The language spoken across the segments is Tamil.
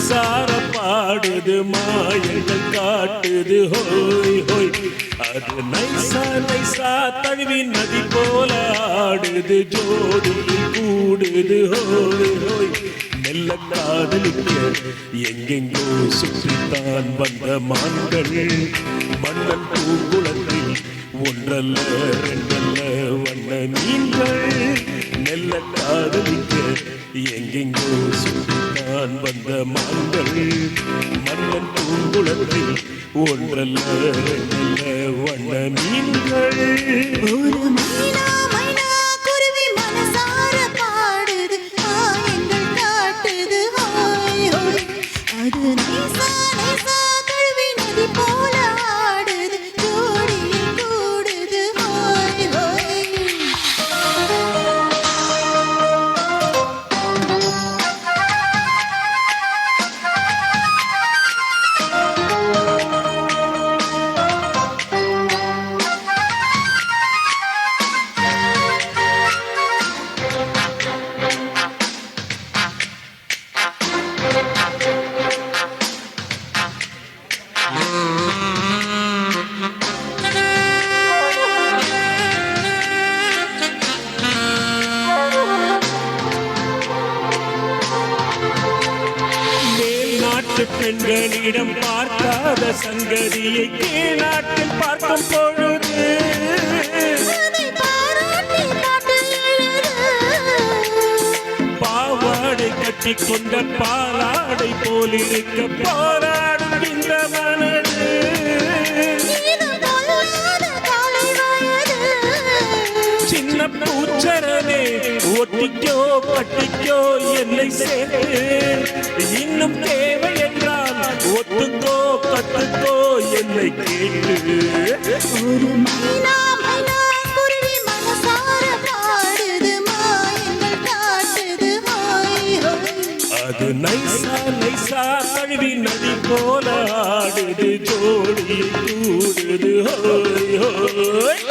மனசார பாடுது மாயங்கள் காட்டுது ஹோய் ஹோய் அது நைசா நைசா தழுவி நதி போல ஆடுது ஜோடியில் கூடுது ஹோய் ஹோய் மெல்ல காதலிக்க எங்கெங்கோ சுற்றித்தான் வந்த மான்கள் மன்னன் பூங்குளத்தில் ஒன்றல்ல ரெண்டல்ல வண்ண மீன்கள் மெல்ல காதலிக்க எங்கெங்கோ சுற்றித்தான் வந்த மான்கள் மன்னன் பூங்குளத்தில் ஒன்றல்ல ரெண்டல்ல வண்ண மீன்கள் ஒரு மைனா மைனா குருவி மனசார பாடுது ஆயங்கள் காட்டுது ஹோய் ஹோய் அது நைசா நைசா தழுவி நதி போல ஆடுது ஜோடியில் கூடுது ஹோய் ஹோய் பெண்களிடம் பார்க்காத சங்கதியை கீழ்நாட்டில் பார்க்கும் பொழுது பாவாடை கட்டி கொண்ட பாலாடை போலிருக்க போராடும் இந்த மனது சின்ன பூச்சரனே ஒட்டிக்கோ கட்டிக்கோ என்னை சேர்த்து இன்னும் தேவை என்றால் ஒத்துக்கோ கட்டுக்கோ என்னை கேட்டு ஒரு மைனா மைனா குருவி மனசார பாடுது மாயங்கள் காட்டுது ஹோய் ஹோய் அது நைசா நைசா தழுவி நதி போல ஆடுது ஜோடி கூடுது ஹோய் ஹோய்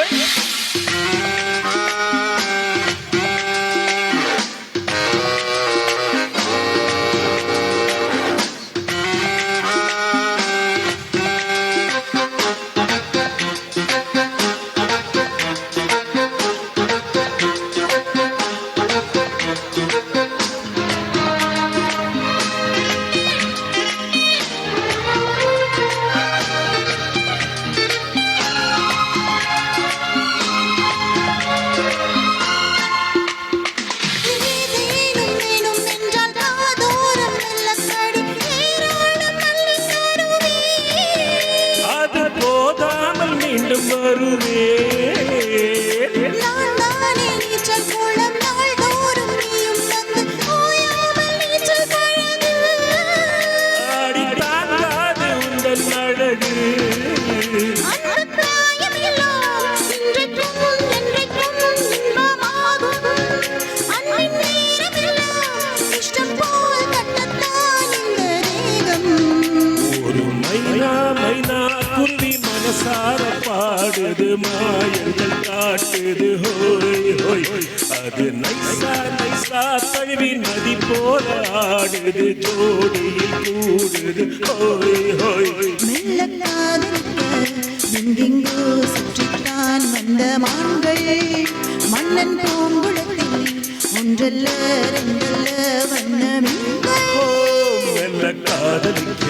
பாடுது மாயங்கள் காட்டுது ஹோய் ஹோய் அது நைசா நைசா தழுவி நதி போல ஆடுது ஜோடியில் கூடுது ஹோய் ஹோய் மெல்ல காதலிக்க எங்கெங்கோ சுற்றித்தான் வந்த மான்கள் மன்னன் பூங்குளத்தில் ஒன்றல்ல ரெண்டல்ல வண்ண மீன்கள் மெல்ல காதலிக்க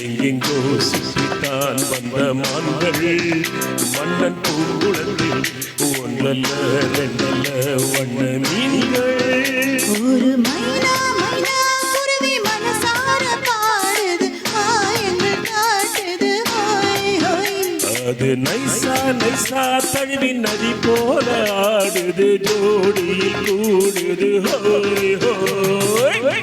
எங்கெங்கோ சுற்றித்தான் வந்த மான்கள் மன்னன் பூங்குளத்தில் ஒன்றல்ல ரெண்டல்ல வண்ண மீன்கள் ஒரு மைனா மைனா குருவி மனசார பாடுது ஆயங்கள் காட்டுது ஹோய் ஹோய் அது நைசா நைசா தழுவி நதி போல ஆடுது ஜோடியில் கூடுது ஹோய் ஹோய்.